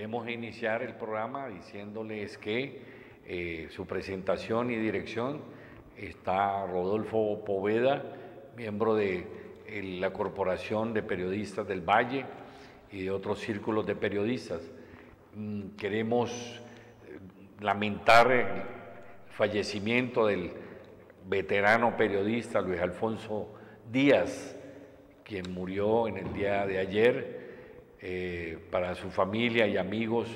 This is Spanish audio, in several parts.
queremos iniciar el programa diciéndoles que su presentación y dirección está Rodolfo Poveda, miembro de la Corporación de Periodistas del Valle y de otros círculos de periodistas. Queremos lamentar el fallecimiento del veterano periodista Luis Alfonso Díaz, quien murió en el día de ayer. Para su familia y amigos,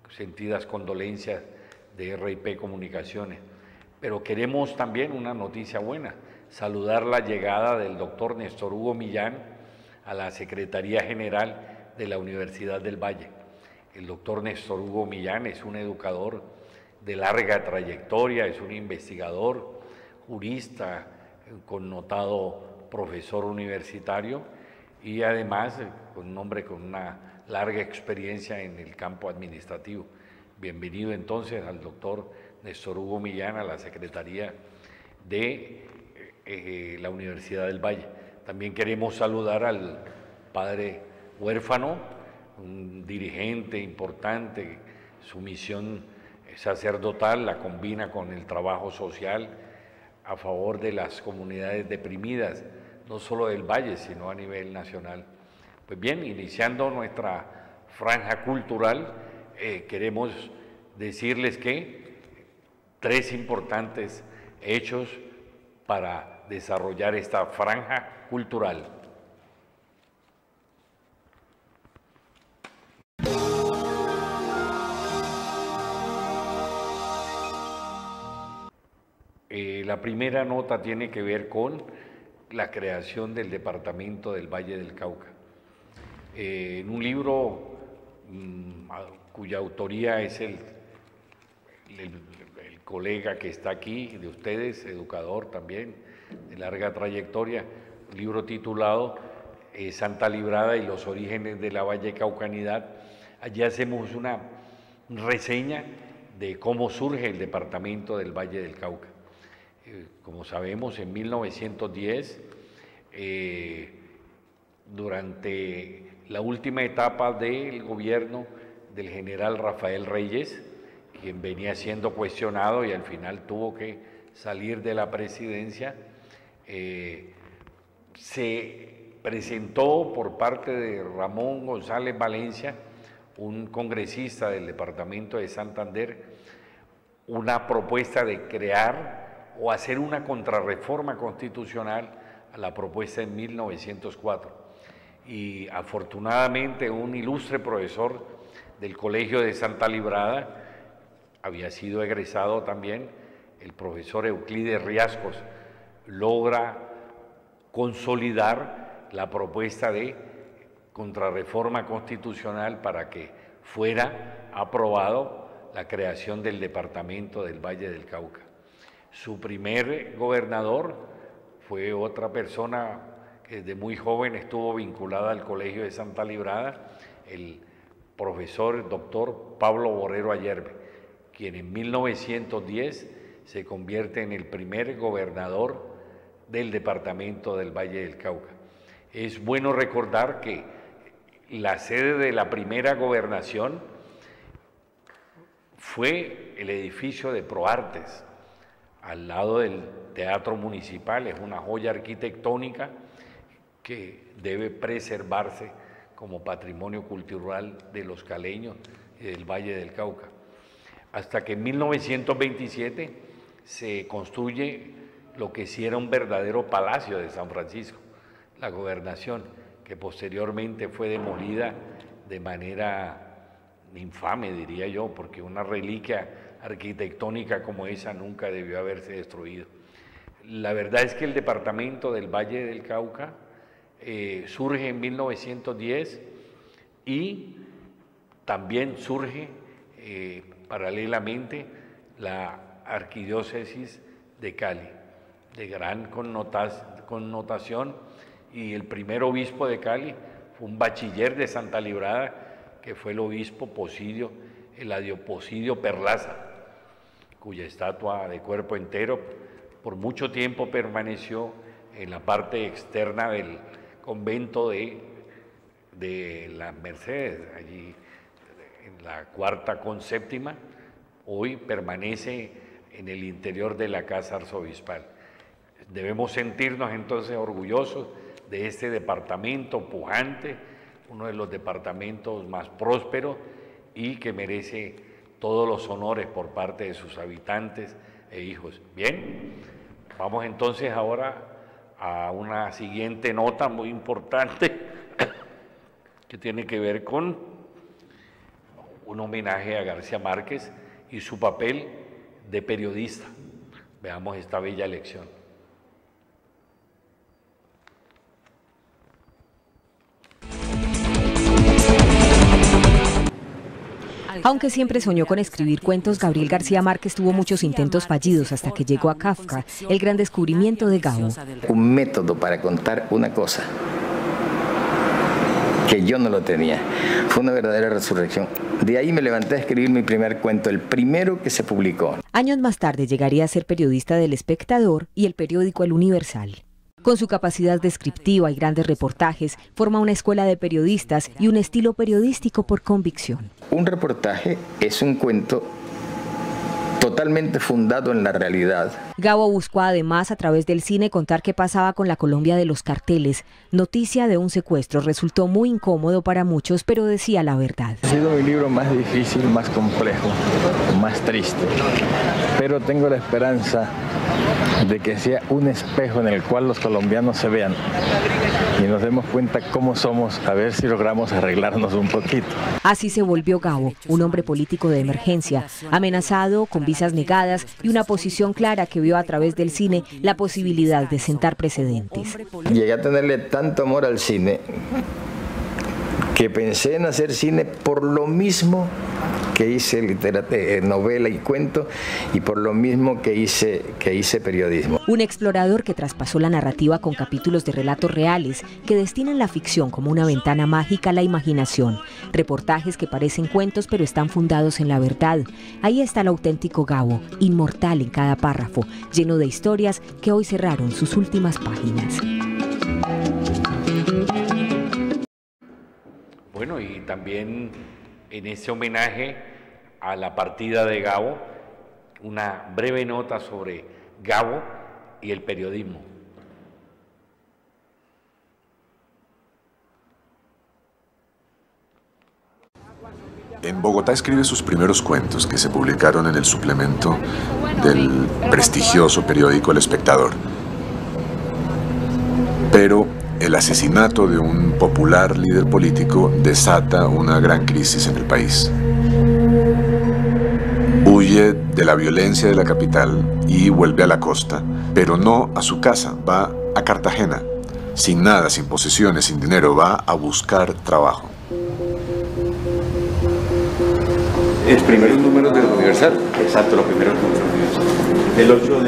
sentidas condolencias de RIP Comunicaciones. Pero queremos también una noticia buena, saludar la llegada del doctor Néstor Hugo Millán a la Secretaría General de la Universidad del Valle. El doctor Néstor Hugo Millán es un educador de larga trayectoria, es un investigador, jurista, connotado profesor universitario y además un hombre con una larga experiencia en el campo administrativo. Bienvenido entonces al doctor Néstor Hugo Millán a la Secretaría de la Universidad del Valle. También queremos saludar al padre huérfano, un dirigente importante, su misión sacerdotal la combina con el trabajo social a favor de las comunidades deprimidas, no solo del Valle, sino a nivel nacional. Pues bien, iniciando nuestra franja cultural, queremos decirles que 3 importantes hechos para desarrollar esta franja cultural. La primera nota tiene que ver con la creación del departamento del Valle del Cauca. En un libro cuya autoría es el colega que está aquí, de ustedes, educador también, de larga trayectoria, un libro titulado Santa Librada y los orígenes de la vallecaucanidad. Allí hacemos una reseña de cómo surge el departamento del Valle del Cauca. Como sabemos, en 1910, durante la última etapa del gobierno del general Rafael Reyes, quien venía siendo cuestionado y al final tuvo que salir de la presidencia, se presentó por parte de Ramón González Valencia, un congresista del departamento de Santander, una propuesta de crear o hacer una contrarreforma constitucional a la propuesta en 1904. Y afortunadamente un ilustre profesor del Colegio de Santa Librada, había sido egresado también, el profesor Euclides Riascos, logra consolidar la propuesta de contrarreforma constitucional para que fuera aprobado la creación del departamento del Valle del Cauca. Su primer gobernador fue otra persona que desde muy joven estuvo vinculada al Colegio de Santa Librada, el profesor doctor Pablo Borrero Ayerbe, quien en 1910 se convierte en el primer gobernador del departamento del Valle del Cauca. Es bueno recordar que la sede de la primera gobernación fue el edificio de Proartes, al lado del Teatro Municipal. Es una joya arquitectónica que debe preservarse como patrimonio cultural de los caleños y del Valle del Cauca. Hasta que en 1927 se construye lo que sí era un verdadero palacio de San Francisco, la gobernación, que posteriormente fue demolida de manera infame, diría yo, porque una reliquia arquitectónica como esa nunca debió haberse destruido. La verdad es que el departamento del Valle del Cauca surge en 1910 y también surge paralelamente la arquidiócesis de Cali, de gran connotación, y el primer obispo de Cali fue un bachiller de Santa Librada, que fue el obispo Posidio, Eladio Posidio Perlaza, cuya estatua de cuerpo entero por mucho tiempo permaneció en la parte externa del convento de las Mercedes, allí en la cuarta con séptima, hoy permanece en el interior de la Casa Arzobispal. Debemos sentirnos entonces orgullosos de este departamento pujante, uno de los departamentos más prósperos y que merece todos los honores por parte de sus habitantes e hijos. Bien, vamos entonces ahora a una siguiente nota muy importante que tiene que ver con un homenaje a García Márquez y su papel de periodista. Veamos esta bella lección. Aunque siempre soñó con escribir cuentos, Gabriel García Márquez tuvo muchos intentos fallidos hasta que llegó a Kafka, el gran descubrimiento de Gabo. Un método para contar una cosa que yo no lo tenía. Fue una verdadera resurrección. De ahí me levanté a escribir mi primer cuento, el primero que se publicó. Años más tarde llegaría a ser periodista del Espectador y el periódico El Universal. Con su capacidad descriptiva y grandes reportajes, forma una escuela de periodistas y un estilo periodístico por convicción. Un reportaje es un cuento totalmente fundado en la realidad. Gabo buscó además a través del cine contar qué pasaba con la Colombia de los carteles. Noticia de un secuestro resultó muy incómodo para muchos, pero decía la verdad. Ha sido mi libro más difícil, más complejo, más triste, pero tengo la esperanza de que sea un espejo en el cual los colombianos se vean y nos demos cuenta cómo somos, a ver si logramos arreglarnos un poquito. Así se volvió Gabo, un hombre político de emergencia, amenazado, con visas negadas y una posición clara que vio a través del cine la posibilidad de sentar precedentes. Llegué a tenerle tanto amor al cine que pensé en hacer cine por lo mismo que hice novela y cuento y por lo mismo que hice periodismo. Un explorador que traspasó la narrativa con capítulos de relatos reales que destinan la ficción como una ventana mágica a la imaginación. Reportajes que parecen cuentos pero están fundados en la verdad. Ahí está el auténtico Gabo, inmortal en cada párrafo, lleno de historias que hoy cerraron sus últimas páginas. Bueno, y también en ese homenaje a la partida de Gabo, una breve nota sobre Gabo y el periodismo. En Bogotá escribe sus primeros cuentos que se publicaron en el suplemento del prestigioso periódico El Espectador. Pero el asesinato de un popular líder político desata una gran crisis en el país. Huye de la violencia de la capital y vuelve a la costa, pero no a su casa, va a Cartagena. Sin nada, sin posesiones, sin dinero, va a buscar trabajo. Los primeros números del Universal. Exacto, los primeros números del Universal. Del 8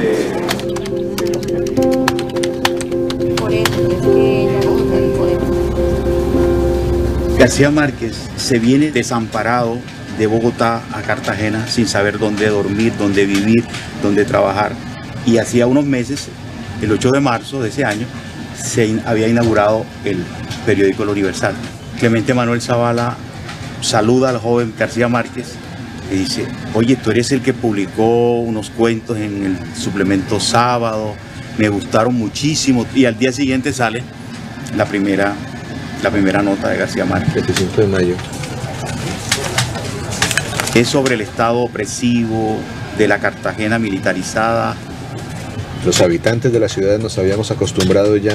García Márquez se viene desamparado de Bogotá a Cartagena sin saber dónde dormir, dónde vivir, dónde trabajar. Y hacía unos meses, el 8 de marzo de ese año, se había inaugurado el periódico El Universal. Clemente Manuel Zavala saluda al joven García Márquez y dice: oye, tú eres el que publicó unos cuentos en el suplemento Sábado, me gustaron muchísimo. Y al día siguiente sale la primera nota de García Márquez. 25 de mayo. Es sobre el estado opresivo de la Cartagena militarizada. Los habitantes de la ciudad nos habíamos acostumbrado ya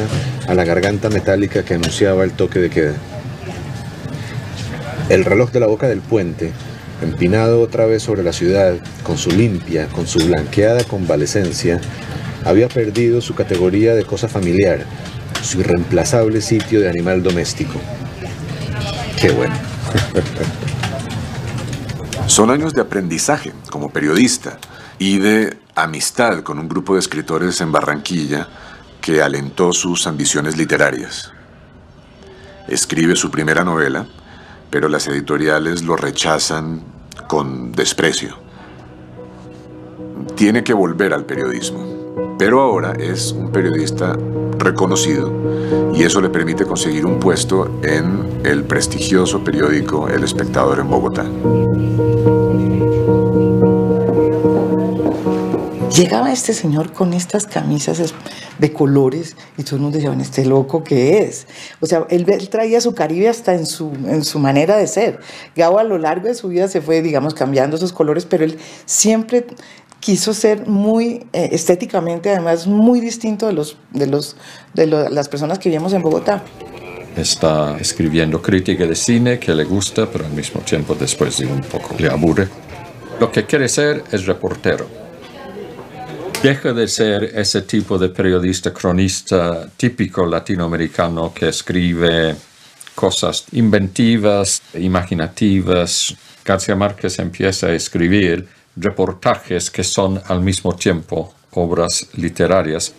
a la garganta metálica que anunciaba el toque de queda. El reloj de la boca del puente, empinado otra vez sobre la ciudad, con su limpia, con su blanqueada convalescencia, había perdido su categoría de cosa familiar, su irreemplazable sitio de animal doméstico. ¡Qué bueno! Son años de aprendizaje como periodista y de amistad con un grupo de escritores en Barranquilla que alentó sus ambiciones literarias. Escribe su primera novela, pero las editoriales lo rechazan con desprecio. Tiene que volver al periodismo, pero ahora es un periodista reconocido y eso le permite conseguir un puesto en el prestigioso periódico El Espectador en Bogotá. Llegaba este señor con estas camisas de colores y todo el mundo decía, bueno, ¿este loco qué es? O sea, él traía su Caribe hasta en su manera de ser. Gabo a lo largo de su vida se fue, digamos, cambiando esos colores, pero él siempre quiso ser muy estéticamente, además, muy distinto de las personas que vivíamos en Bogotá. Está escribiendo crítica de cine que le gusta, pero al mismo tiempo después de un poco le aburre. Lo que quiere ser es reportero. Deja de ser ese tipo de periodista cronista típico latinoamericano que escribe cosas inventivas, imaginativas. García Márquez empieza a escribir reportajes que son al mismo tiempo obras literarias.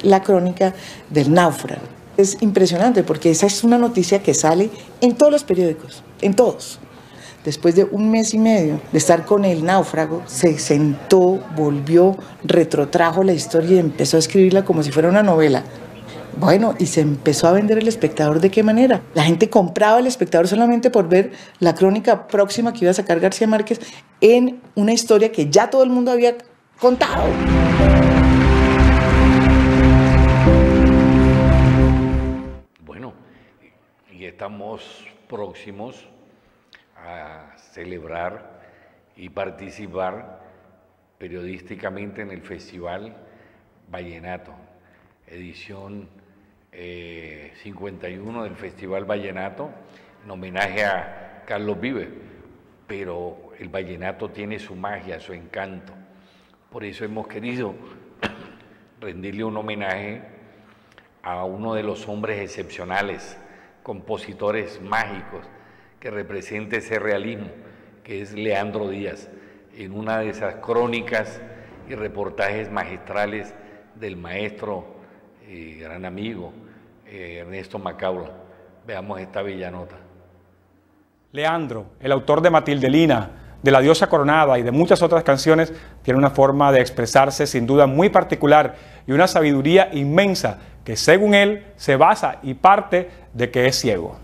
La crónica del náufrago es impresionante porque esa es una noticia que sale en todos los periódicos, en todos. Después de un mes y medio de estar con el náufrago, se sentó, volvió, retrotrajo la historia y empezó a escribirla como si fuera una novela. Bueno, y se empezó a vender El Espectador. ¿De qué manera? La gente compraba El Espectador solamente por ver la crónica próxima que iba a sacar García Márquez en una historia que ya todo el mundo había contado. Bueno, y estamos próximos a celebrar y participar periodísticamente en el Festival Vallenato, edición 51 del Festival Vallenato, en homenaje a Carlos Vives, pero el vallenato tiene su magia, su encanto. Por eso hemos querido rendirle un homenaje a uno de los hombres excepcionales, compositores mágicos, que representa ese realismo, que es Leandro Díaz, en una de esas crónicas y reportajes magistrales del maestro y gran amigo Ernesto Macaula. Veamos esta bella nota. Leandro, el autor de Matilde Lina, de La Diosa Coronada y de muchas otras canciones, tiene una forma de expresarse sin duda muy particular y una sabiduría inmensa que, según él, se basa y parte de que es ciego.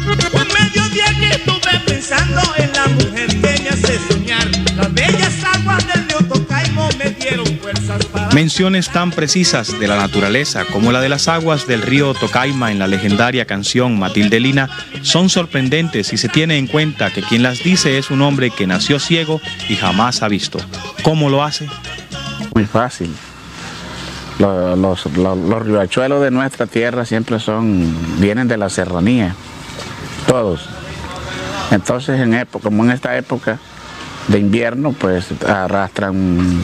Un mediodía que estuve pensando en la mujer que me hace soñar. Las bellas aguas del río Tocaimo me dieron fuerzas para... Menciones tan precisas de la naturaleza como la de las aguas del río Tocaima en la legendaria canción Matilde Lina son sorprendentes si se tiene en cuenta que quien las dice es un hombre que nació ciego y jamás ha visto. ¿Cómo lo hace? Muy fácil. Los riachuelos de nuestra tierra siempre vienen de la serranía. Todos. Entonces, como en esta época de invierno, pues arrastran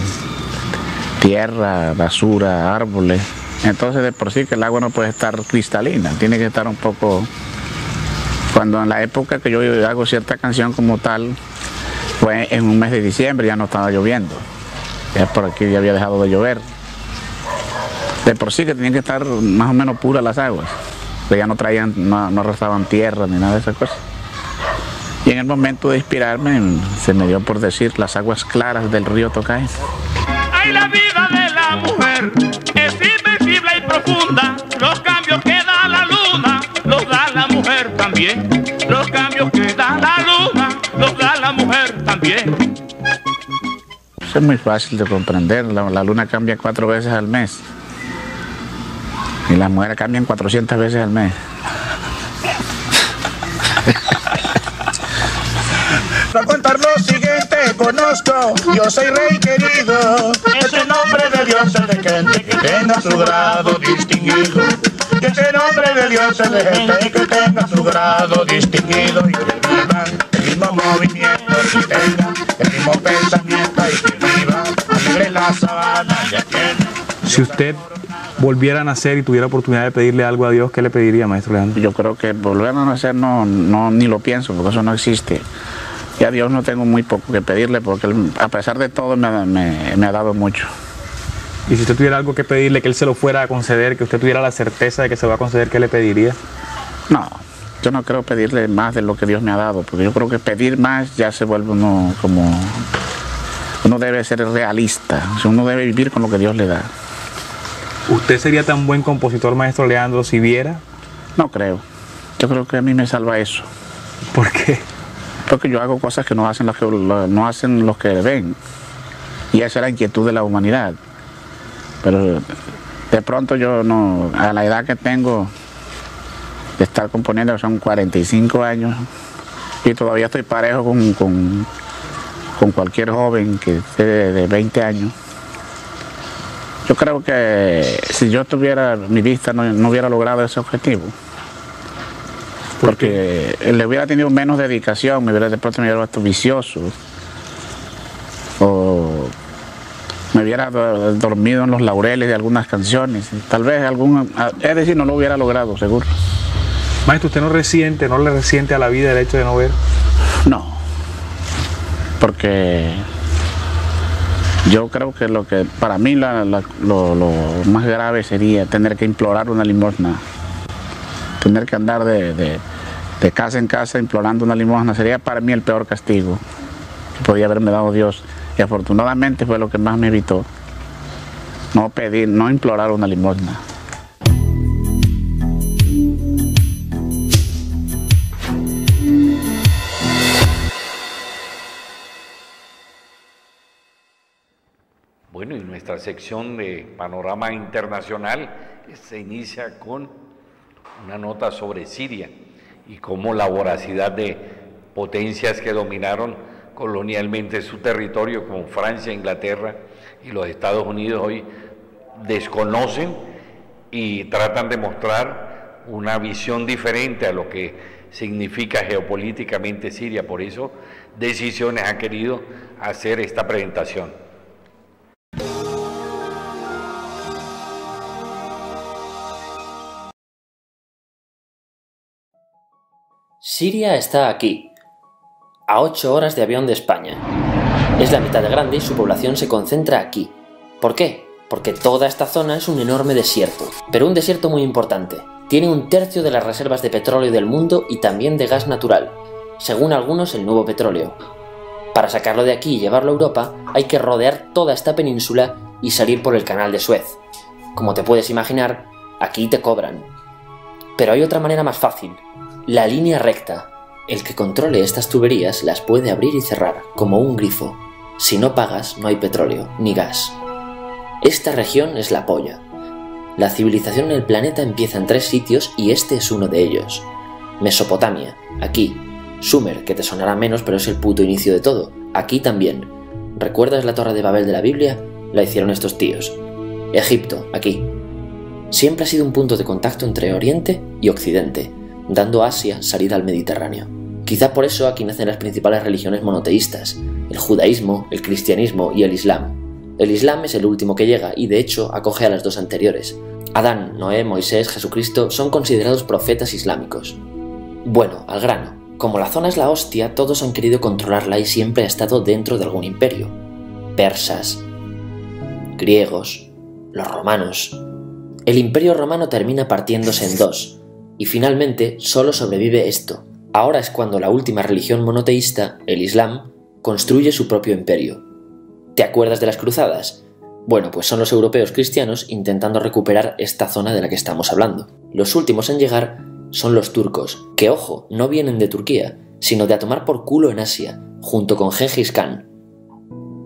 tierra, basura, árboles. Entonces, de por sí que el agua no puede estar cristalina, tiene que estar un poco... Cuando en la época que yo hago cierta canción como tal, fue en un mes de diciembre, ya no estaba lloviendo. Ya por aquí ya había dejado de llover. De por sí que tenían que estar más o menos puras las aguas. Que ya no traían, no arrastraban tierra ni nada de esas cosas. Y en el momento de inspirarme, se me dio por decir las aguas claras del río Tocaima. Ay, la vida de la mujer es invencible y profunda. Los cambios que da la luna los da la mujer también. Los cambios que da la luna los da la mujer también. Eso es muy fácil de comprender. La luna cambia 4 veces al mes. Y las mujeres cambian 400 veces al mes. Para contar lo siguiente conozco, yo soy rey querido. Ese nombre de Dios es de gente que tenga su grado distinguido. Ese nombre de Dios es de gente que tenga su grado distinguido. Y que vivan el mismo movimiento, que tengan el mismo pensamiento y que vivan libre la sabana. Si usted volviera a nacer y tuviera oportunidad de pedirle algo a Dios, ¿qué le pediría, maestro Leandro? Yo creo que volver a nacer ni lo pienso, porque eso no existe. Y a Dios no tengo muy poco que pedirle, porque Él, a pesar de todo, me ha dado mucho. Y si usted tuviera algo que pedirle, que Él se lo fuera a conceder, que usted tuviera la certeza de que se va a conceder, ¿qué le pediría? No, yo no creo pedirle más de lo que Dios me ha dado, porque yo creo que pedir más ya se vuelve uno como... Uno debe ser realista, o sea, uno debe vivir con lo que Dios le da. ¿Usted sería tan buen compositor, maestro Leandro, si viera? No creo. Yo creo que a mí me salva eso. ¿Por qué? Porque yo hago cosas que no hacen los que ven. Y esa es la inquietud de la humanidad. Pero de pronto yo no, a la edad que tengo de estar componiendo, son 45 años, y todavía estoy parejo con cualquier joven que esté de 20 años. Yo creo que si yo tuviera mi vista no hubiera logrado ese objetivo. Porque le hubiera tenido menos dedicación, de pronto me hubiera vuelto vicioso. O me hubiera dormido en los laureles de algunas canciones. Tal vez es decir, no lo hubiera logrado, seguro. Maestro, ¿usted no le resiente a la vida el hecho de no ver? No. Porque yo creo que para mí lo más grave sería tener que implorar una limosna. Tener que andar de casa en casa implorando una limosna sería para mí el peor castigo que podía haberme dado Dios. Y afortunadamente fue lo que más me evitó. No pedir, no implorar una limosna. Bueno, y nuestra sección de Panorama Internacional se inicia con una nota sobre Siria y cómo la voracidad de potencias que dominaron colonialmente su territorio, como Francia, Inglaterra y los Estados Unidos, hoy desconocen y tratan de mostrar una visión diferente a lo que significa geopolíticamente Siria. Por eso, Decisiones ha querido hacer esta presentación. Siria está aquí, a 8 horas de avión de España. Es la mitad de grande y su población se concentra aquí. ¿Por qué? Porque toda esta zona es un enorme desierto, pero un desierto muy importante. Tiene 1/3 de las reservas de petróleo del mundo y también de gas natural, según algunos el nuevo petróleo. Para sacarlo de aquí y llevarlo a Europa, hay que rodear toda esta península y salir por el canal de Suez. Como te puedes imaginar, aquí te cobran. Pero hay otra manera más fácil. La línea recta. El que controle estas tuberías las puede abrir y cerrar, como un grifo. Si no pagas, no hay petróleo, ni gas. Esta región es la polla. La civilización en el planeta empieza en 3 sitios y este es uno de ellos. Mesopotamia, aquí. Sumer, que te sonará menos, pero es el puto inicio de todo. Aquí también. ¿Recuerdas la Torre de Babel de la Biblia? La hicieron estos tíos. Egipto, aquí. Siempre ha sido un punto de contacto entre Oriente y Occidente, dando a Asia salida al Mediterráneo. Quizá por eso aquí nacen las principales religiones monoteístas, el judaísmo, el cristianismo y el islam. El islam es el último que llega y de hecho acoge a las 2 anteriores. Adán, Noé, Moisés, Jesucristo son considerados profetas islámicos. Bueno, al grano. Como la zona es la hostia, todos han querido controlarla y siempre ha estado dentro de algún imperio. Persas, griegos, los romanos. El imperio romano termina partiéndose en 2. Y finalmente solo sobrevive esto. Ahora es cuando la última religión monoteísta, el Islam, construye su propio imperio. ¿Te acuerdas de las cruzadas? Bueno, pues son los europeos cristianos intentando recuperar esta zona de la que estamos hablando. Los últimos en llegar son los turcos, que ojo, no vienen de Turquía, sino de a tomar por culo en Asia, junto con Gengis Khan.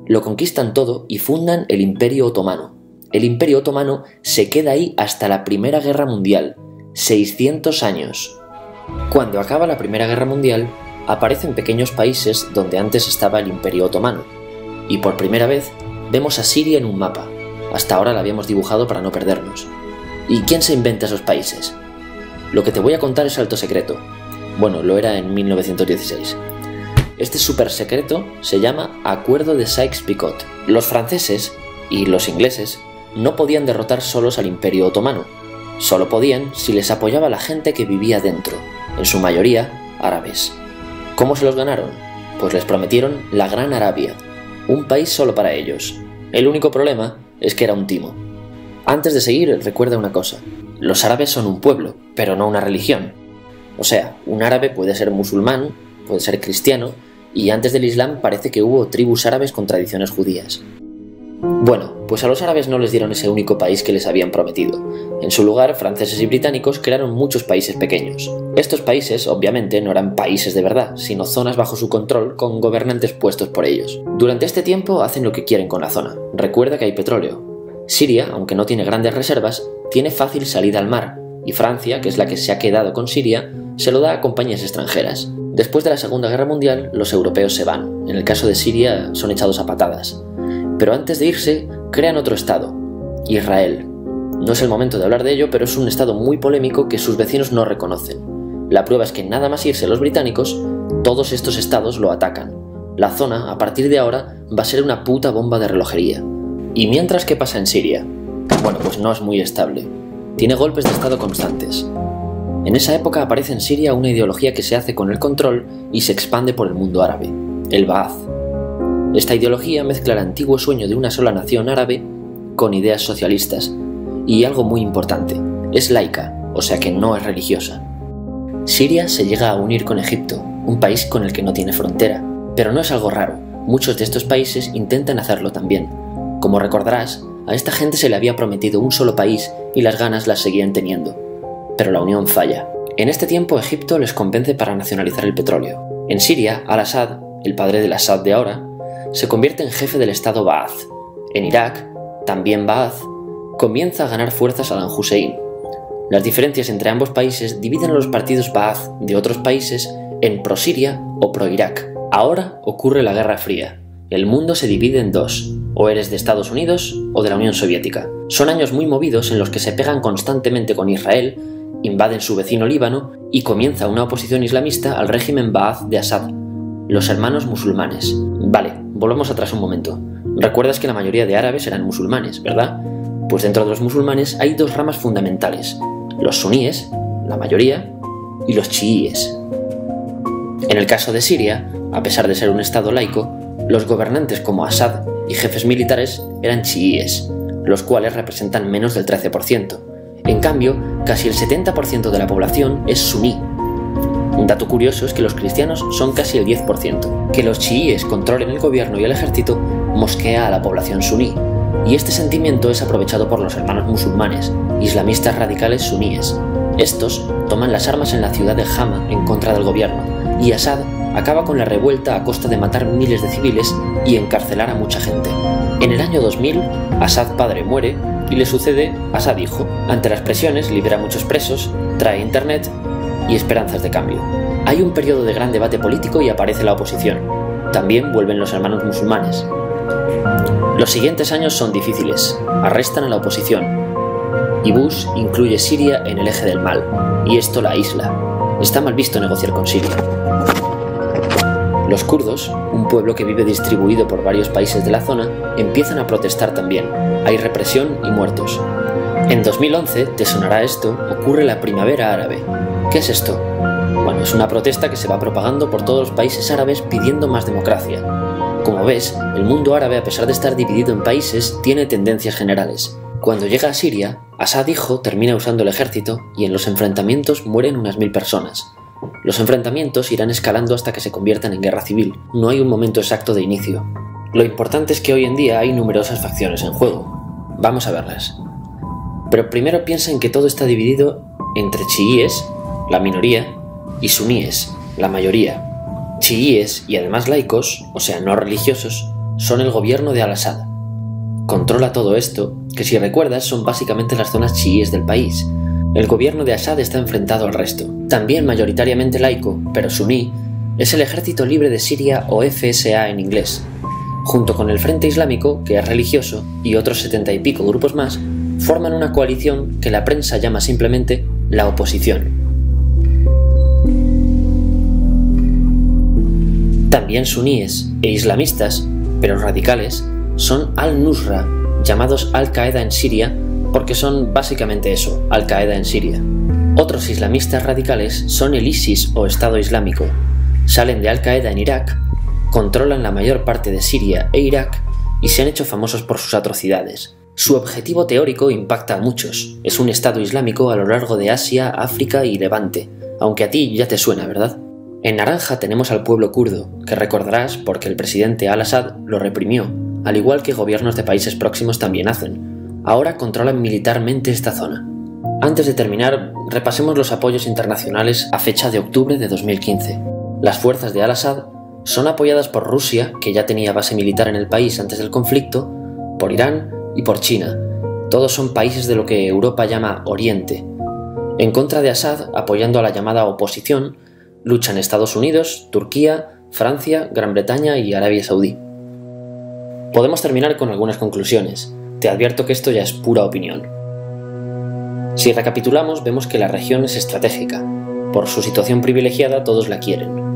Lo conquistan todo y fundan el Imperio Otomano. El Imperio Otomano se queda ahí hasta la Primera Guerra Mundial. 600 años. Cuando acaba la Primera Guerra Mundial, aparecen pequeños países donde antes estaba el Imperio Otomano. Y por primera vez vemos a Siria en un mapa. Hasta ahora la habíamos dibujado para no perdernos. ¿Y quién se inventa esos países? Lo que te voy a contar es alto secreto. Bueno, lo era en 1916. Este súper secreto se llama Acuerdo de Sykes-Picot. Los franceses y los ingleses no podían derrotar solos al Imperio Otomano. Solo podían si les apoyaba la gente que vivía dentro, en su mayoría árabes. ¿Cómo se los ganaron? Pues les prometieron la Gran Arabia, un país solo para ellos. El único problema es que era un timo. Antes de seguir, recuerda una cosa. Los árabes son un pueblo, pero no una religión. O sea, un árabe puede ser musulmán, puede ser cristiano, y antes del Islam parece que hubo tribus árabes con tradiciones judías. Bueno, pues a los árabes no les dieron ese único país que les habían prometido. En su lugar, franceses y británicos crearon muchos países pequeños. Estos países, obviamente, no eran países de verdad, sino zonas bajo su control con gobernantes puestos por ellos. Durante este tiempo hacen lo que quieren con la zona. Recuerda que hay petróleo. Siria, aunque no tiene grandes reservas, tiene fácil salida al mar, y Francia, que es la que se ha quedado con Siria, se lo da a compañías extranjeras. Después de la Segunda Guerra Mundial, los europeos se van. En el caso de Siria, son echados a patadas. Pero antes de irse, crean otro estado, Israel. No es el momento de hablar de ello, pero es un estado muy polémico que sus vecinos no reconocen. La prueba es que nada más irse los británicos, todos estos estados lo atacan. La zona, a partir de ahora, va a ser una puta bomba de relojería. ¿Y mientras qué pasa en Siria? Bueno, pues no es muy estable. Tiene golpes de estado constantes. En esa época aparece en Siria una ideología que se hace con el control y se expande por el mundo árabe, el Ba'ath. Esta ideología mezcla el antiguo sueño de una sola nación árabe con ideas socialistas. Y algo muy importante, es laica, o sea que no es religiosa. Siria se llega a unir con Egipto, un país con el que no tiene frontera. Pero no es algo raro, muchos de estos países intentan hacerlo también. Como recordarás, a esta gente se le había prometido un solo país y las ganas las seguían teniendo. Pero la unión falla. En este tiempo Egipto les convence para nacionalizar el petróleo. En Siria, Al-Assad, el padre del Assad de ahora, se convierte en jefe del estado Ba'ath. En Irak, también Ba'ath, comienza a ganar fuerza Saddam Hussein. Las diferencias entre ambos países dividen a los partidos Ba'ath de otros países en pro-Siria o pro-Irak. Ahora ocurre la Guerra Fría. El mundo se divide en dos, o eres de Estados Unidos o de la Unión Soviética. Son años muy movidos en los que se pegan constantemente con Israel, invaden su vecino Líbano y comienza una oposición islamista al régimen Ba'ath de Assad, los hermanos musulmanes. Vale, volvamos atrás un momento. Recuerdas que la mayoría de árabes eran musulmanes, ¿verdad? Pues dentro de los musulmanes hay dos ramas fundamentales, los suníes, la mayoría, y los chiíes. En el caso de Siria, a pesar de ser un estado laico, los gobernantes como Assad y jefes militares eran chiíes, los cuales representan menos del 13%. En cambio, casi el 70% de la población es suní. Un dato curioso es que los cristianos son casi el 10%. Que los chiíes controlen el gobierno y el ejército mosquea a la población suní, y este sentimiento es aprovechado por los hermanos musulmanes, islamistas radicales suníes. Estos toman las armas en la ciudad de Hama en contra del gobierno, y Assad acaba con la revuelta a costa de matar miles de civiles y encarcelar a mucha gente. En el año 2000, Assad padre muere y le sucede Assad hijo. Ante las presiones libera a muchos presos, trae internet y esperanzas de cambio. Hay un periodo de gran debate político y aparece la oposición. También vuelven los hermanos musulmanes. Los siguientes años son difíciles. Arrestan a la oposición. Y Bush incluye Siria en el eje del mal, y esto la aísla. Está mal visto negociar con Siria. Los kurdos, un pueblo que vive distribuido por varios países de la zona, empiezan a protestar también. Hay represión y muertos. En 2011, te sonará esto, ocurre la Primavera Árabe. ¿Qué es esto? Bueno, es una protesta que se va propagando por todos los países árabes pidiendo más democracia. Como ves, el mundo árabe, a pesar de estar dividido en países, tiene tendencias generales. Cuando llega a Siria, Assad hijo termina usando el ejército y en los enfrentamientos mueren unas 1000 personas. Los enfrentamientos irán escalando hasta que se conviertan en guerra civil. No hay un momento exacto de inicio. Lo importante es que hoy en día hay numerosas facciones en juego. Vamos a verlas. Pero primero piensa en que todo está dividido entre chiíes, la minoría, y suníes, la mayoría. Chiíes y además laicos, o sea no religiosos, son el gobierno de Al-Assad. Controla todo esto, que si recuerdas son básicamente las zonas chiíes del país. El gobierno de Assad está enfrentado al resto. También mayoritariamente laico, pero suní, es el Ejército Libre de Siria o FSA en inglés. Junto con el Frente Islámico, que es religioso, y otros 70 y pico grupos más, forman una coalición que la prensa llama simplemente la oposición. También suníes e islamistas, pero radicales, son Al-Nusra, llamados Al-Qaeda en Siria, porque son básicamente eso, Al-Qaeda en Siria. Otros islamistas radicales son el ISIS o Estado Islámico. Salen de Al-Qaeda en Irak, controlan la mayor parte de Siria e Irak y se han hecho famosos por sus atrocidades. Su objetivo teórico impacta a muchos. Es un Estado Islámico a lo largo de Asia, África y Levante, aunque a ti ya te suena, ¿verdad? En naranja tenemos al pueblo kurdo, que recordarás porque el presidente Al-Assad lo reprimió, al igual que gobiernos de países próximos también hacen. Ahora controlan militarmente esta zona. Antes de terminar, repasemos los apoyos internacionales a fecha de octubre de 2015. Las fuerzas de al-Assad son apoyadas por Rusia, que ya tenía base militar en el país antes del conflicto, por Irán y por China. Todos son países de lo que Europa llama Oriente. En contra de Assad, apoyando a la llamada oposición, luchan Estados Unidos, Turquía, Francia, Gran Bretaña y Arabia Saudí. Podemos terminar con algunas conclusiones. Te advierto que esto ya es pura opinión. Si recapitulamos, vemos que la región es estratégica. Por su situación privilegiada, todos la quieren.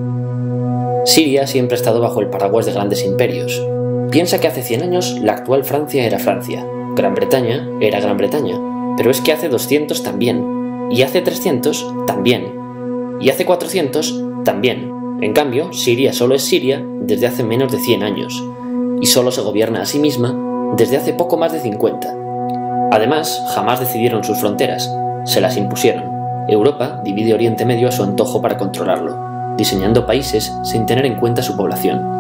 Siria siempre ha estado bajo el paraguas de grandes imperios. Piensa que hace 100 años la actual Francia era Francia, Gran Bretaña era Gran Bretaña, pero es que hace 200 también, y hace 300 también, y hace 400 también. En cambio, Siria solo es Siria desde hace menos de 100 años, y solo se gobierna a sí misma desde hace poco más de 50. Además, jamás decidieron sus fronteras, se las impusieron. Europa divide Oriente Medio a su antojo para controlarlo, diseñando países sin tener en cuenta su población.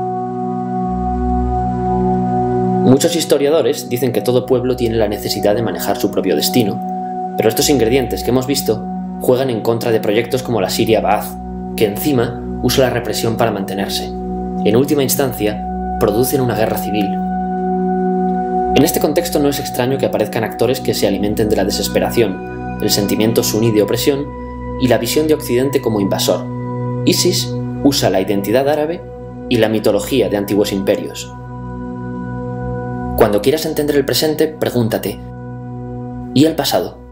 Muchos historiadores dicen que todo pueblo tiene la necesidad de manejar su propio destino, pero estos ingredientes que hemos visto juegan en contra de proyectos como la Siria Ba'ath, que encima usa la represión para mantenerse. En última instancia, producen una guerra civil. En este contexto no es extraño que aparezcan actores que se alimenten de la desesperación, el sentimiento suní de opresión y la visión de Occidente como invasor. ISIS usa la identidad árabe y la mitología de antiguos imperios. Cuando quieras entender el presente, pregúntate, ¿y el pasado?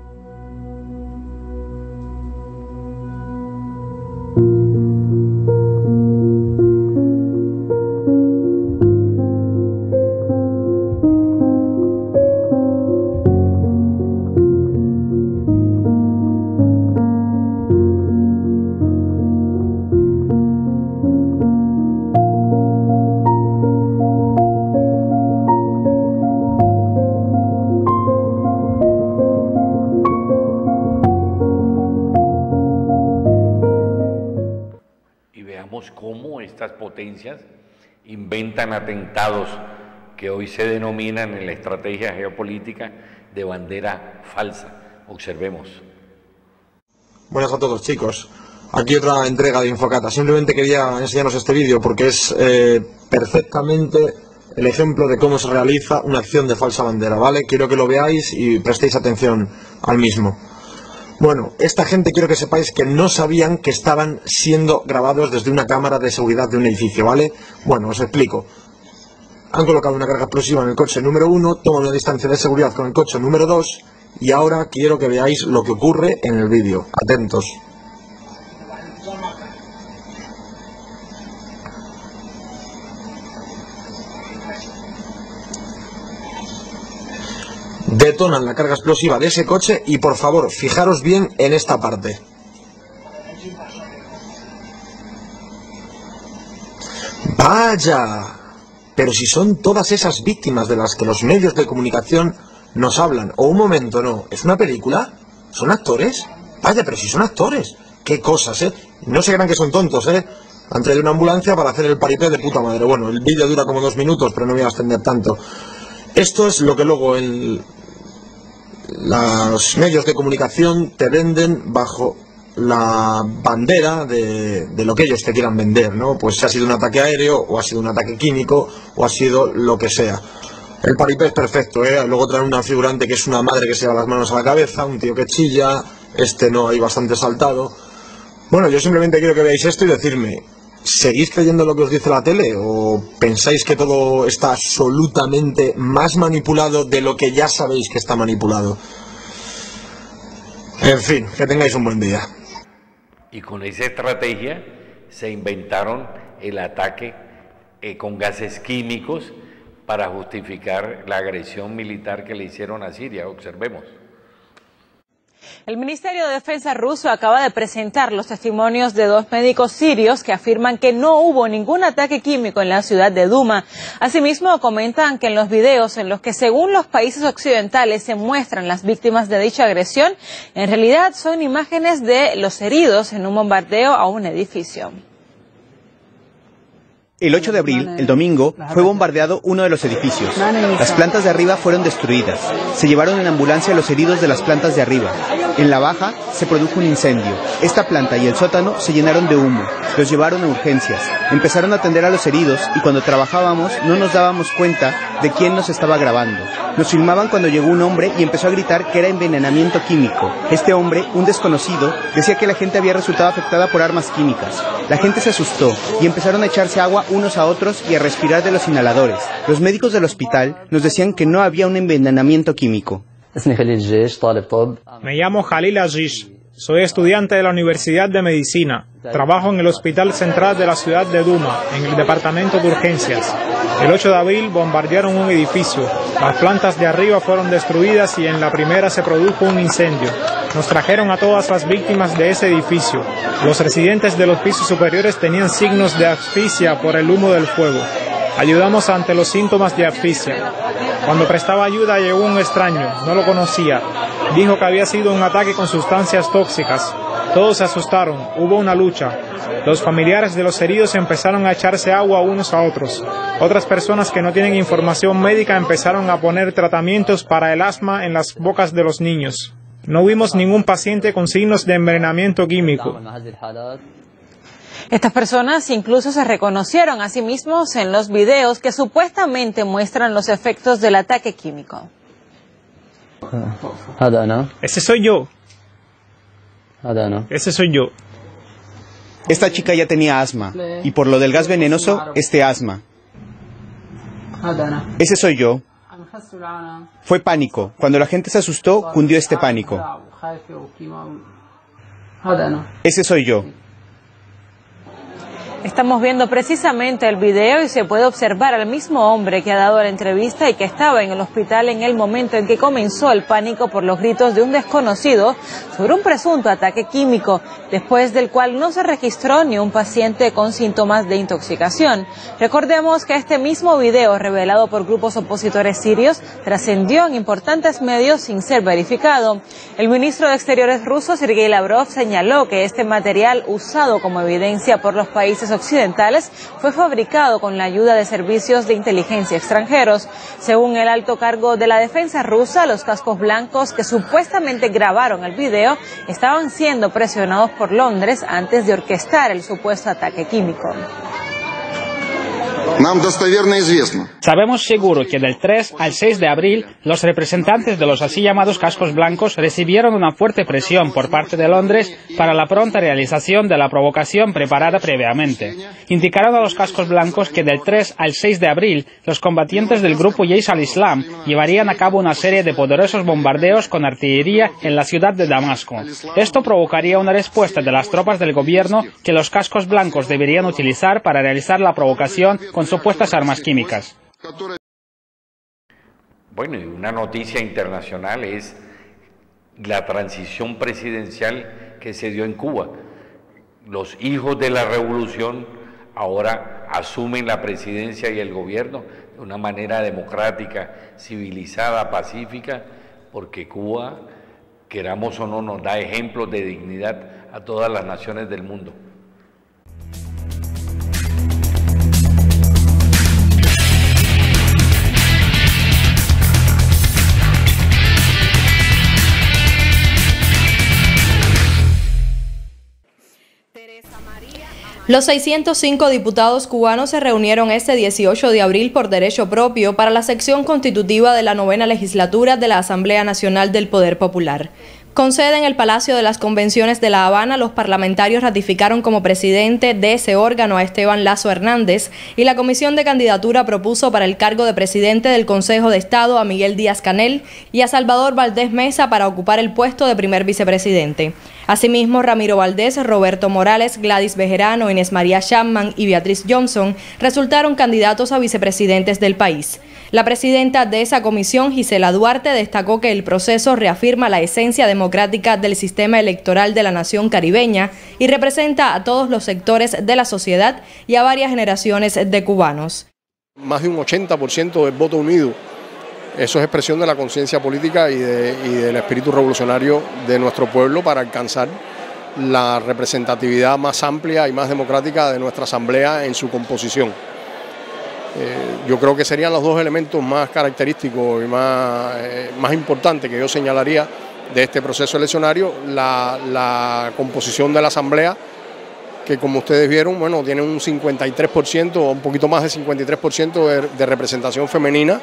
Cómo estas potencias inventan atentados que hoy se denominan en la estrategia geopolítica de bandera falsa. Observemos. Buenas a todos, chicos. Aquí otra entrega de Infocata. Simplemente quería enseñaros este vídeo porque es perfectamente el ejemplo de cómo se realiza una acción de falsa bandera, ¿vale? Quiero que lo veáis y prestéis atención al mismo. Bueno, esta gente quiero que sepáis que no sabían que estaban siendo grabados desde una cámara de seguridad de un edificio, ¿vale? Bueno, os explico. Han colocado una carga explosiva en el coche número 1, toman una distancia de seguridad con el coche número 2 y ahora quiero que veáis lo que ocurre en el vídeo. Atentos. Detonan la carga explosiva de ese coche y por favor, fijaros bien en esta parte. ¡Vaya! Pero si son todas esas víctimas de las que los medios de comunicación nos hablan. O un momento, no. ¿Es una película? ¿Son actores? Vaya, pero si son actores. ¡Qué cosas, eh! No se crean que son tontos, eh. Han traído una ambulancia para hacer el paripé de puta madre. Bueno, el vídeo dura como 2 minutos, pero no me voy a extender tanto. Esto es lo que luego los medios de comunicación te venden bajo la bandera de lo que ellos te quieran vender, ¿no? Pues si ha sido un ataque aéreo, o ha sido un ataque químico, o ha sido lo que sea. El paripé es perfecto, ¿eh? Luego traen una figurante que es una madre que se lleva las manos a la cabeza, un tío que chilla, no, hay bastante saltado. Bueno, yo simplemente quiero que veáis esto y decirme, ¿seguís creyendo lo que os dice la tele o pensáis que todo está absolutamente más manipulado de lo que ya sabéis que está manipulado? En fin, que tengáis un buen día. Y con esa estrategia se inventaron el ataque con gases químicos para justificar la agresión militar que le hicieron a Siria. Observemos. El Ministerio de Defensa ruso acaba de presentar los testimonios de 2 médicos sirios que afirman que no hubo ningún ataque químico en la ciudad de Duma. Asimismo, comentan que en los videos en los que según los países occidentales se muestran las víctimas de dicha agresión, en realidad son imágenes de los heridos en un bombardeo a un edificio. El 8 de abril, el domingo, fue bombardeado uno de los edificios. Las plantas de arriba fueron destruidas. Se llevaron en ambulancia a los heridos de las plantas de arriba. En la baja se produjo un incendio. Esta planta y el sótano se llenaron de humo. Los llevaron a urgencias. Empezaron a atender a los heridos y cuando trabajábamos no nos dábamos cuenta de quién nos estaba grabando. Nos filmaban cuando llegó un hombre y empezó a gritar que era envenenamiento químico. Este hombre, un desconocido, decía que la gente había resultado afectada por armas químicas. La gente se asustó y empezaron a echarse agua unos a otros y a respirar de los inhaladores. Los médicos del hospital nos decían que no había un envenenamiento químico. Me llamo Khalil Aziz, soy estudiante de la Universidad de Medicina. Trabajo en el Hospital Central de la ciudad de Duma, en el departamento de urgencias. El 8 de abril bombardearon un edificio. Las plantas de arriba fueron destruidas y en la primera se produjo un incendio. Nos trajeron a todas las víctimas de ese edificio. Los residentes de los pisos superiores tenían signos de asfixia por el humo del fuego. Ayudamos ante los síntomas de asfixia. Cuando prestaba ayuda llegó un extraño, no lo conocía. Dijo que había sido un ataque con sustancias tóxicas. Todos se asustaron, hubo una lucha. Los familiares de los heridos empezaron a echarse agua unos a otros. Otras personas que no tienen información médica empezaron a poner tratamientos para el asma en las bocas de los niños. No vimos ningún paciente con signos de envenenamiento químico. Estas personas incluso se reconocieron a sí mismos en los videos que supuestamente muestran los efectos del ataque químico. Ese soy yo. Ese soy yo. Esta chica ya tenía asma y por lo del gas venenoso, asma. Ese soy yo. Fue pánico. Cuando la gente se asustó, cundió este pánico. Ese soy yo. Estamos viendo precisamente el video y se puede observar al mismo hombre que ha dado la entrevista y que estaba en el hospital en el momento en que comenzó el pánico por los gritos de un desconocido sobre un presunto ataque químico, después del cual no se registró ni un paciente con síntomas de intoxicación. Recordemos que este mismo video, revelado por grupos opositores sirios, trascendió en importantes medios sin ser verificado. El ministro de Exteriores ruso, Sergei Lavrov, señaló que este material usado como evidencia por los países occidentales fue fabricado con la ayuda de servicios de inteligencia extranjeros. Según el alto cargo de la defensa rusa, los cascos blancos que supuestamente grabaron el video estaban siendo presionados por Londres antes de orquestar el supuesto ataque químico. Sabemos seguro que del 3 al 6 de abril los representantes de los así llamados cascos blancos recibieron una fuerte presión por parte de Londres para la pronta realización de la provocación preparada previamente. Indicaron a los cascos blancos que del 3 al 6 de abril los combatientes del grupo Jaish al-Islam llevarían a cabo una serie de poderosos bombardeos con artillería en la ciudad de Damasco. Esto provocaría una respuesta de las tropas del gobierno que los cascos blancos deberían utilizar para realizar la provocación con supuestas armas químicas. Bueno, y una noticia internacional es la transición presidencial que se dio en Cuba. Los hijos de la revolución ahora asumen la presidencia y el gobierno de una manera democrática, civilizada, pacífica, porque Cuba, queramos o no, nos da ejemplos de dignidad a todas las naciones del mundo. Los 605 diputados cubanos se reunieron este 18 de abril por derecho propio para la sección constitutiva de la 9ª legislatura de la Asamblea Nacional del Poder Popular. Con sede en el Palacio de las Convenciones de La Habana, los parlamentarios ratificaron como presidente de ese órgano a Esteban Lazo Hernández y la comisión de candidatura propuso para el cargo de presidente del Consejo de Estado a Miguel Díaz-Canel y a Salvador Valdés Mesa para ocupar el puesto de primer vicepresidente. Asimismo, Ramiro Valdés, Roberto Morales, Gladys Bejerano, Inés María Chapman y Beatriz Johnson resultaron candidatos a vicepresidentes del país. La presidenta de esa comisión, Gisela Duarte, destacó que el proceso reafirma la esencia democrática del sistema electoral de la nación caribeña y representa a todos los sectores de la sociedad y a varias generaciones de cubanos. Más de un 80% del voto unido. Eso es expresión de la conciencia política y del espíritu revolucionario de nuestro pueblo para alcanzar la representatividad más amplia y más democrática de nuestra asamblea en su composición. Yo creo que serían los dos elementos más característicos y más importantes que yo señalaría de este proceso eleccionario. La composición de la Asamblea, que como ustedes vieron, bueno, tiene un 53% o un poquito más de 53% de representación femenina.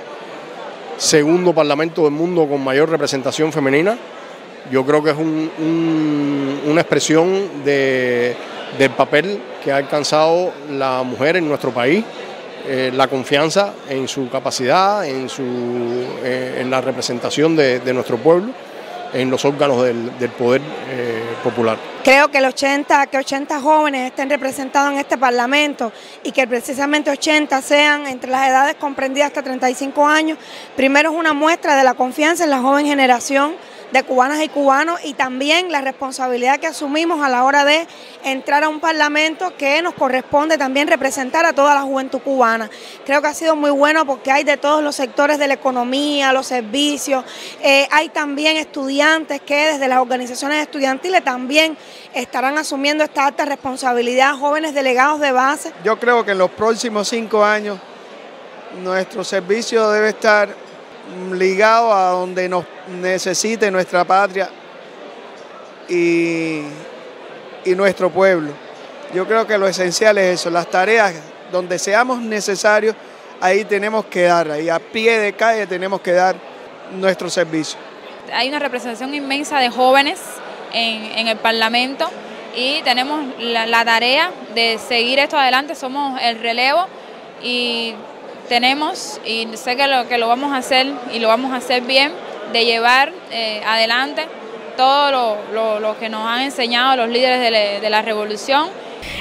Segundo parlamento del mundo con mayor representación femenina. Yo creo que es una expresión del papel que ha alcanzado la mujer en nuestro país, la confianza en su capacidad, en la representación de nuestro pueblo, en los órganos del poder popular. Creo que 80 jóvenes estén representados en este Parlamento y que precisamente 80 sean entre las edades comprendidas hasta 35 años, primero es una muestra de la confianza en la joven generación de cubanas y cubanos y también la responsabilidad que asumimos a la hora de entrar a un parlamento que nos corresponde también representar a toda la juventud cubana. Creo que ha sido muy bueno porque hay de todos los sectores de la economía, los servicios, hay también estudiantes que desde las organizaciones estudiantiles también estarán asumiendo esta alta responsabilidad, jóvenes delegados de base. Yo creo que en los próximos 5 años nuestro servicio debe estar ligado a donde nos necesite nuestra patria y nuestro pueblo. Yo creo que lo esencial es eso, las tareas donde seamos necesarios, ahí tenemos que dar, ahí a pie de calle tenemos que dar nuestro servicio. Hay una representación inmensa de jóvenes en el Parlamento y tenemos la tarea de seguir esto adelante, somos el relevo y tenemos, y sé que lo vamos a hacer y lo vamos a hacer bien, de llevar adelante todo lo que nos han enseñado los líderes de la revolución.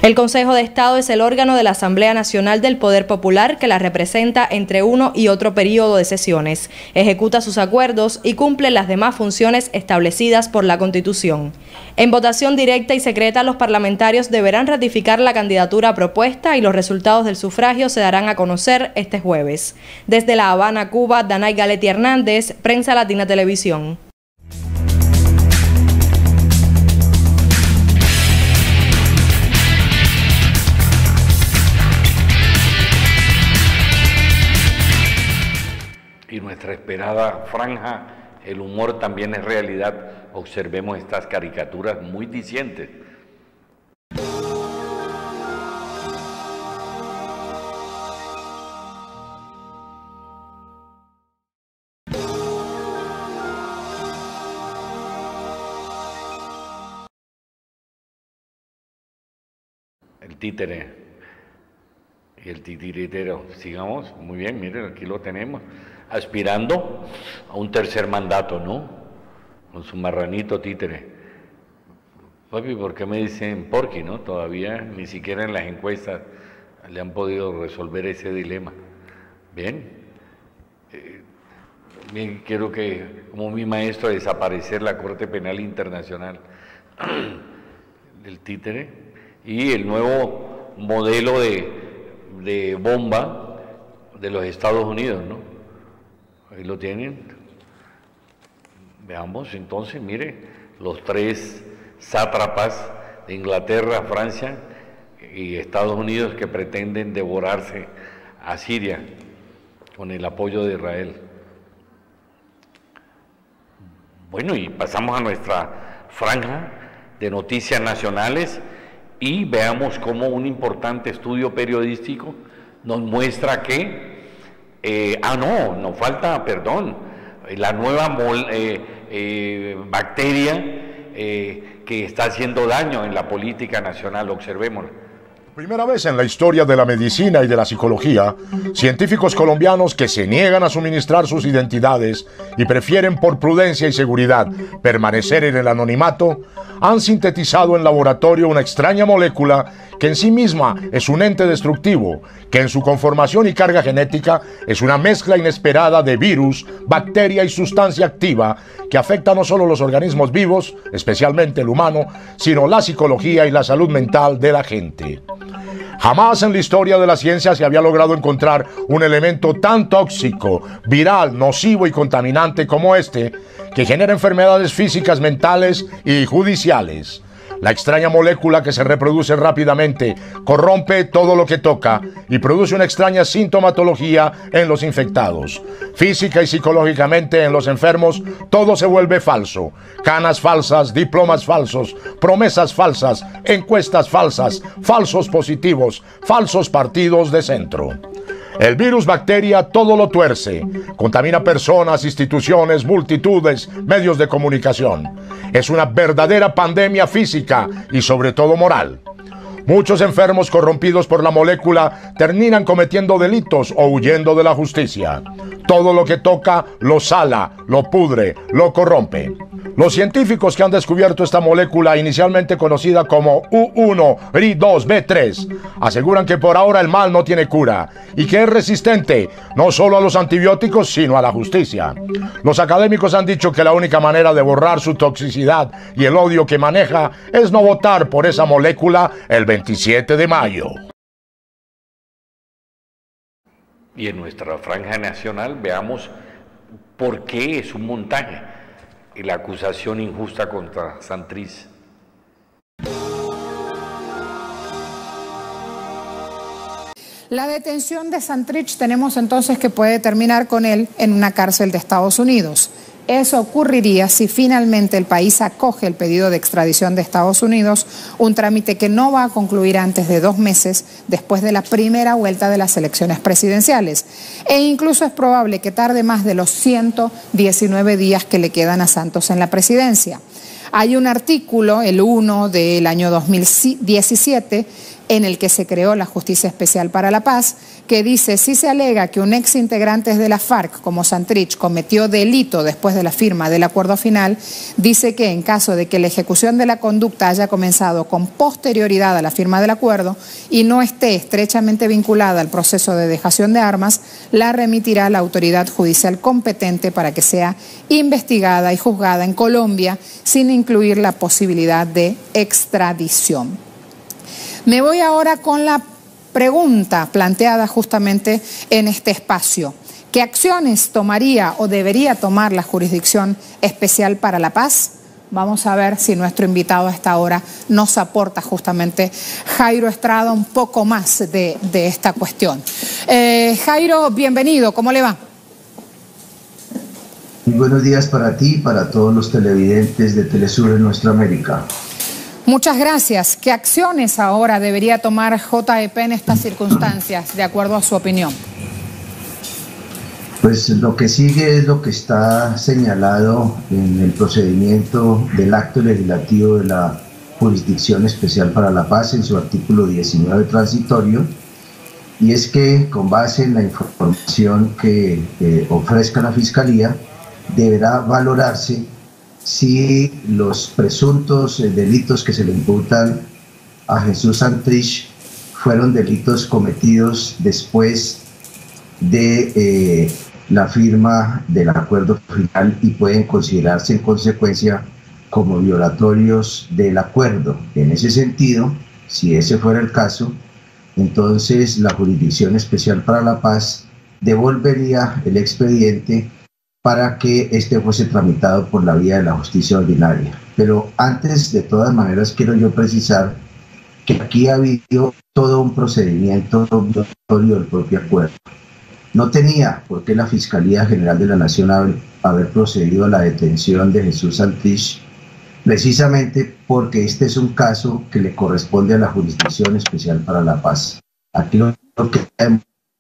El Consejo de Estado es el órgano de la Asamblea Nacional del Poder Popular que la representa entre uno y otro periodo de sesiones, ejecuta sus acuerdos y cumple las demás funciones establecidas por la Constitución. En votación directa y secreta, los parlamentarios deberán ratificar la candidatura propuesta y los resultados del sufragio se darán a conocer este jueves. Desde La Habana, Cuba, Danay Galetti Hernández, Prensa Latina Televisión. Y nuestra esperada franja, el humor también es realidad. Observemos estas caricaturas muy dicientes. El títere y el titiritero. Sigamos, muy bien, miren, aquí lo tenemos. Aspirando a un tercer mandato, ¿no? Con su marranito títere. Papi, ¿por qué me dicen Porky, no? Todavía ni siquiera en las encuestas le han podido resolver ese dilema. Bien. Bien, quiero que, como mi maestro, desaparecer la Corte Penal Internacional del títere y el nuevo modelo de bomba de los Estados Unidos, ¿no? Ahí lo tienen. Veamos entonces, mire, los 3 sátrapas de Inglaterra, Francia y Estados Unidos que pretenden devorarse a Siria con el apoyo de Israel. Bueno, y pasamos a nuestra franja de noticias nacionales y veamos cómo un importante estudio periodístico nos muestra que nos falta, perdón, la nueva bacteria que está haciendo daño en la política nacional. Observémosla. Primera vez en la historia de la medicina y de la psicología, científicos colombianos que se niegan a suministrar sus identidades y prefieren por prudencia y seguridad permanecer en el anonimato, han sintetizado en laboratorio una extraña molécula que en sí misma es un ente destructivo, que en su conformación y carga genética es una mezcla inesperada de virus, bacteria y sustancia activa que afecta no solo los organismos vivos, especialmente el humano, sino la psicología y la salud mental de la gente. Jamás en la historia de la ciencia se había logrado encontrar un elemento tan tóxico, viral, nocivo y contaminante como este, que genera enfermedades físicas, mentales y judiciales. La extraña molécula que se reproduce rápidamente corrompe todo lo que toca y produce una extraña sintomatología en los infectados. Física y psicológicamente en los enfermos todo se vuelve falso. Canas falsas, diplomas falsos, promesas falsas, encuestas falsas, falsos positivos, falsos partidos de centro. El virus bacteria todo lo tuerce, contamina personas, instituciones, multitudes, medios de comunicación. Es una verdadera pandemia física y sobre todo moral. Muchos enfermos corrompidos por la molécula terminan cometiendo delitos o huyendo de la justicia. Todo lo que toca lo sala, lo pudre, lo corrompe. Los científicos que han descubierto esta molécula, inicialmente conocida como U1-Ri2B3, aseguran que por ahora el mal no tiene cura y que es resistente no solo a los antibióticos, sino a la justicia. Los académicos han dicho que la única manera de borrar su toxicidad y el odio que maneja es no votar por esa molécula el 27 de mayo. Y en nuestra franja nacional veamos por qué es un montaje y la acusación injusta contra Santrich. La detención de Santrich tenemos entonces que puede terminar con él en una cárcel de Estados Unidos. Eso ocurriría si finalmente el país acoge el pedido de extradición de Estados Unidos, un trámite que no va a concluir antes de 2 meses después de la primera vuelta de las elecciones presidenciales. E incluso es probable que tarde más de los 119 días que le quedan a Santos en la presidencia. Hay un artículo, el 1 del año 2017, en el que se creó la Justicia Especial para la Paz, que dice: si se alega que un ex integrante de la FARC, como Santrich, cometió delito después de la firma del acuerdo final, dice que en caso de que la ejecución de la conducta haya comenzado con posterioridad a la firma del acuerdo y no esté estrechamente vinculada al proceso de dejación de armas, la remitirá a la autoridad judicial competente para que sea investigada y juzgada en Colombia, sin incluir la posibilidad de extradición. Me voy ahora con la pregunta planteada justamente en este espacio. ¿Qué acciones tomaría o debería tomar la Jurisdicción Especial para la Paz? Vamos a ver si nuestro invitado a esta hora nos aporta justamente, Jairo Estrada, un poco más de esta cuestión. Jairo, bienvenido, ¿cómo le va? Muy buenos días para ti y para todos los televidentes de Telesur en nuestra América. Muchas gracias. ¿Qué acciones ahora debería tomar JEP en estas circunstancias, de acuerdo a su opinión? Pues lo que sigue es lo que está señalado en el procedimiento del acto legislativo de la Jurisdicción Especial para la Paz en su artículo 19 transitorio, y es que con base en la información que ofrezca la Fiscalía deberá valorarse si los presuntos delitos que se le imputan a Jesús Santrich fueron delitos cometidos después de la firma del acuerdo final y pueden considerarse en consecuencia como violatorios del acuerdo. En ese sentido, si ese fuera el caso, entonces la Jurisdicción Especial para la Paz devolvería el expediente para que este fuese tramitado por la vía de la justicia ordinaria. Pero antes, de todas maneras, quiero yo precisar que aquí ha habido todo un procedimiento violatorio del propio acuerdo. No tenía por qué la Fiscalía General de la Nación haber procedido a la detención de Jesús Santrich, precisamente porque este es un caso que le corresponde a la Jurisdicción Especial para la Paz. Aquí lo que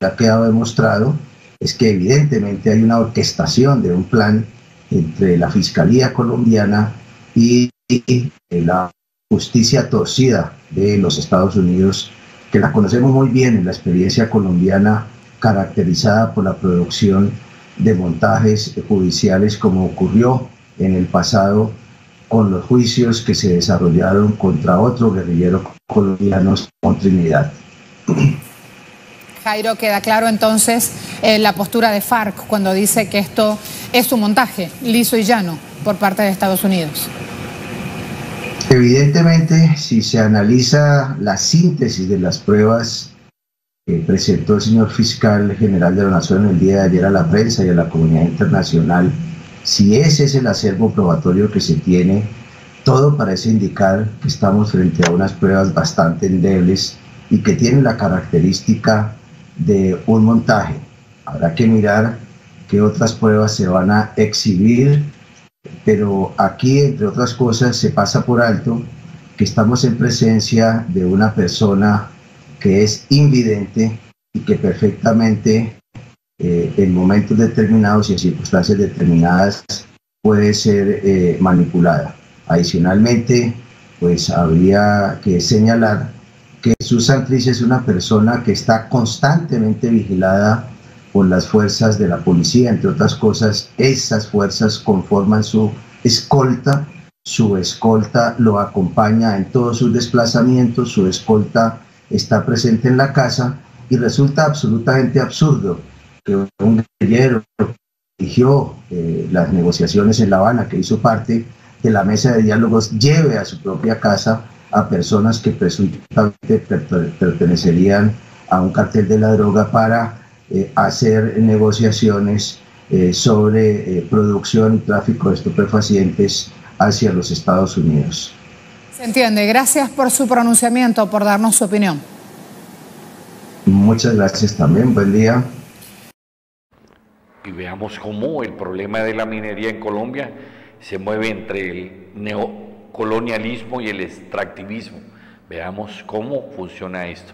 ha quedado demostrado es que evidentemente hay una orquestación de un plan entre la Fiscalía colombiana y la justicia torcida de los Estados Unidos, que la conocemos muy bien en la experiencia colombiana, caracterizada por la producción de montajes judiciales, como ocurrió en el pasado con los juicios que se desarrollaron contra otro guerrillero colombiano, con Trinidad. Jairo, queda claro entonces la postura de FARC cuando dice que esto es un montaje liso y llano por parte de Estados Unidos. Evidentemente, si se analiza la síntesis de las pruebas que presentó el señor fiscal general de la Nación el día de ayer a la prensa y a la comunidad internacional, si ese es el acervo probatorio que se tiene, Todo parece indicar que estamos frente a unas pruebas bastante endebles y que tienen la característica de un montaje. Habrá que mirar qué otras pruebas se van a exhibir, pero aquí, entre otras cosas, se pasa por alto que estamos en presencia de una persona que es invidente y que perfectamente en momentos determinados y en circunstancias determinadas puede ser manipulada. Adicionalmente, pues habría que señalar que Susan Triche es una persona que está constantemente vigilada por las fuerzas de la policía. Entre otras cosas, esas fuerzas conforman su escolta lo acompaña en todos sus desplazamientos, su escolta está presente en la casa, y resulta absolutamente absurdo que un guerrillero que dirigió las negociaciones en La Habana, que hizo parte de la mesa de diálogos, lleve a su propia casa a personas que presuntamente pertenecerían a un cartel de la droga para hacer negociaciones sobre producción y tráfico de estupefacientes hacia los Estados Unidos. Se entiende. Gracias por su pronunciamiento, por darnos su opinión. Muchas gracias también. Buen día. Y veamos cómo el problema de la minería en Colombia se mueve entre el neocolonialismo y el extractivismo. Veamos cómo funciona esto.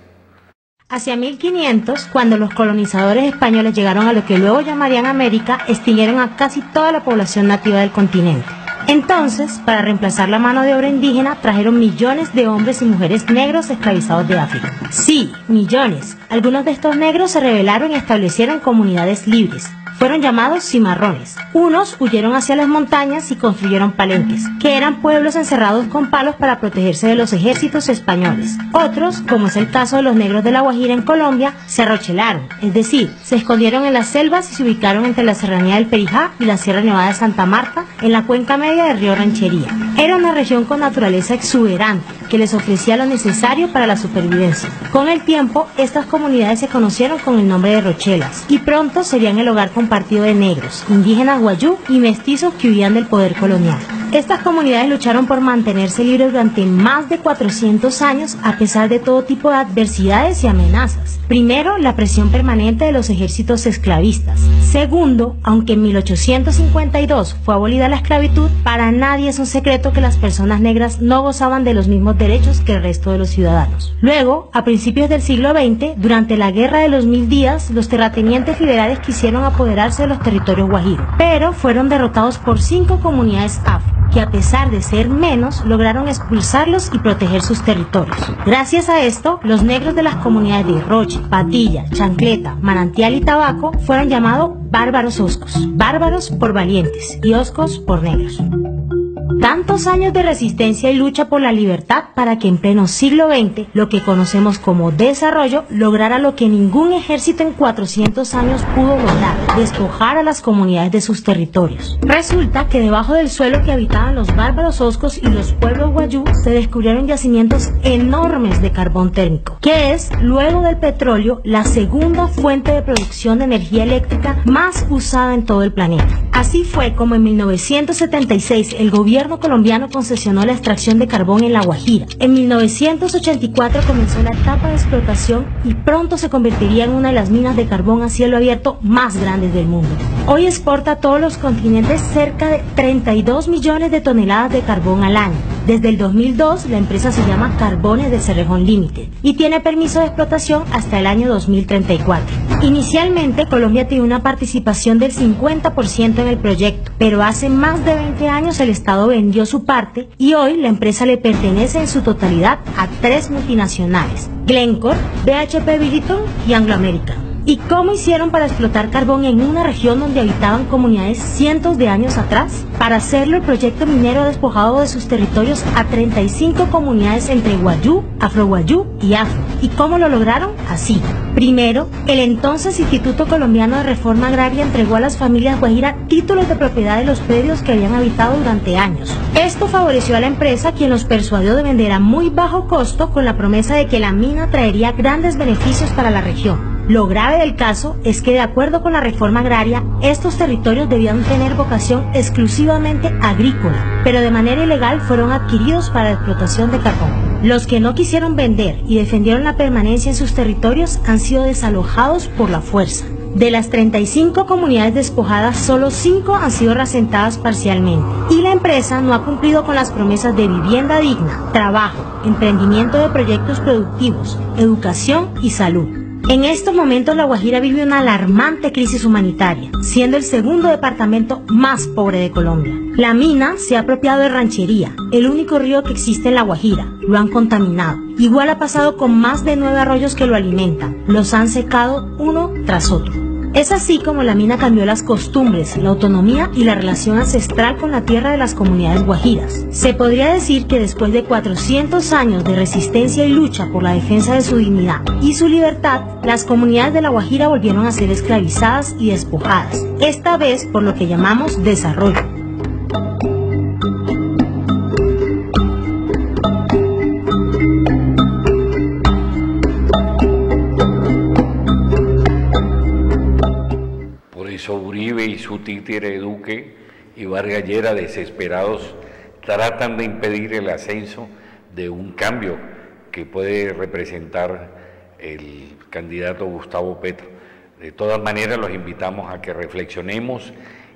Hacia 1500, cuando los colonizadores españoles llegaron a lo que luego llamarían América, extinguieron a casi toda la población nativa del continente. Entonces, para reemplazar la mano de obra indígena, trajeron millones de hombres y mujeres negros esclavizados de África. Sí, millones. Algunos de estos negros se rebelaron y establecieron comunidades libres. Fueron llamados cimarrones. Unos huyeron hacia las montañas y construyeron palenques, que eran pueblos encerrados con palos para protegerse de los ejércitos españoles. Otros, como es el caso de los negros de La Guajira en Colombia, se arrochelaron, es decir, se escondieron en las selvas y se ubicaron entre la serranía del Perijá y la Sierra Nevada de Santa Marta, en la cuenca media del río Ranchería. Era una región con naturaleza exuberante, que les ofrecía lo necesario para la supervivencia. Con el tiempo, estas comunidades se conocieron con el nombre de rochelas, y pronto serían el hogar compartido de negros, indígenas guayú y mestizos que huían del poder colonial. Estas comunidades lucharon por mantenerse libres durante más de 400 años a pesar de todo tipo de adversidades y amenazas. Primero, la presión permanente de los ejércitos esclavistas. Segundo, aunque en 1852 fue abolida la esclavitud, para nadie es un secreto que las personas negras no gozaban de los mismos derechos que el resto de los ciudadanos. Luego, a principios del siglo XX, durante la Guerra de los 1000 días, los terratenientes liberales quisieron apoderarse de los territorios guajiros, pero fueron derrotados por 5 comunidades afro, que a pesar de ser menos, lograron expulsarlos y proteger sus territorios. Gracias a esto, los negros de las comunidades de Roche, Patilla, Chancleta, Manantial y Tabaco fueron llamados bárbaros oscos, bárbaros por valientes y oscos por negros. Tantos años de resistencia y lucha por la libertad para que en pleno siglo XX, lo que conocemos como desarrollo, lograra lo que ningún ejército en 400 años pudo lograr, despojar a las comunidades de sus territorios. Resulta que debajo del suelo que habitaban los bárbaros oscos y los pueblos guayú se descubrieron yacimientos enormes de carbón térmico, que es, luego del petróleo, la segunda fuente de producción de energía eléctrica más usada en todo el planeta. Así fue como en 1976 el gobierno colombiano concesionó la extracción de carbón en La Guajira. En 1984 comenzó la etapa de explotación y pronto se convertiría en una de las minas de carbón a cielo abierto más grandes del mundo. Hoy exporta a todos los continentes cerca de 32 millones de toneladas de carbón al año. Desde el 2002 la empresa se llama Carbones de Cerrejón Limited y tiene permiso de explotación hasta el año 2034. Inicialmente Colombia tenía una participación del 50% en el proyecto, pero hace más de 20 años el Estado vendió su parte y hoy la empresa le pertenece en su totalidad a 3 multinacionales: Glencore, BHP Billiton y Anglo American. ¿Y cómo hicieron para explotar carbón en una región donde habitaban comunidades cientos de años atrás? Para hacerlo, el proyecto minero ha despojado de sus territorios a 35 comunidades entre guayú, afroguayú y afro. ¿Y cómo lo lograron? Así. Primero, el entonces Instituto Colombiano de Reforma Agraria entregó a las familias guajira títulos de propiedad de los predios que habían habitado durante años. Esto favoreció a la empresa, quien los persuadió de vender a muy bajo costo con la promesa de que la mina traería grandes beneficios para la región. Lo grave del caso es que, de acuerdo con la reforma agraria, estos territorios debían tener vocación exclusivamente agrícola, pero de manera ilegal fueron adquiridos para la explotación de carbón. Los que no quisieron vender y defendieron la permanencia en sus territorios han sido desalojados por la fuerza. De las 35 comunidades despojadas, solo 5 han sido reasentadas parcialmente, y la empresa no ha cumplido con las promesas de vivienda digna, trabajo, emprendimiento de proyectos productivos, educación y salud. En estos momentos La Guajira vive una alarmante crisis humanitaria, siendo el segundo departamento más pobre de Colombia. La mina se ha apropiado de Ranchería, el único río que existe en La Guajira. Lo han contaminado. Igual ha pasado con más de 9 arroyos que lo alimentan. Los han secado uno tras otro. Es así como la mina cambió las costumbres, la autonomía y la relación ancestral con la tierra de las comunidades guajiras. Se podría decir que después de 400 años de resistencia y lucha por la defensa de su dignidad y su libertad, las comunidades de La Guajira volvieron a ser esclavizadas y despojadas, esta vez por lo que llamamos desarrollo. Uribe y su títere Duque y Vargas Lleras, desesperados, tratan de impedir el ascenso de un cambio que puede representar el candidato Gustavo Petro. De todas maneras, los invitamos a que reflexionemos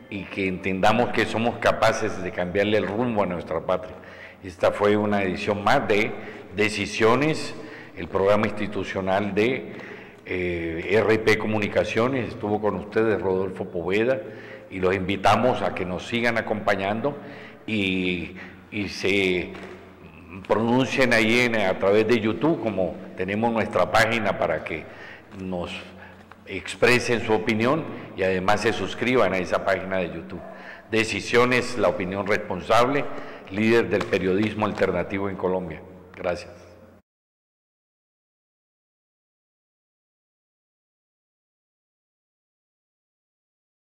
y que entendamos que somos capaces de cambiarle el rumbo a nuestra patria. Esta fue una edición más de Decisiones, el programa institucional de RP Comunicaciones. Estuvo con ustedes Rodolfo Poveda y los invitamos a que nos sigan acompañando y se pronuncien ahí a través de YouTube, como tenemos nuestra página, para que nos expresen su opinión y además se suscriban a esa página de YouTube. Decisiones, la opinión responsable, líder del periodismo alternativo en Colombia. Gracias.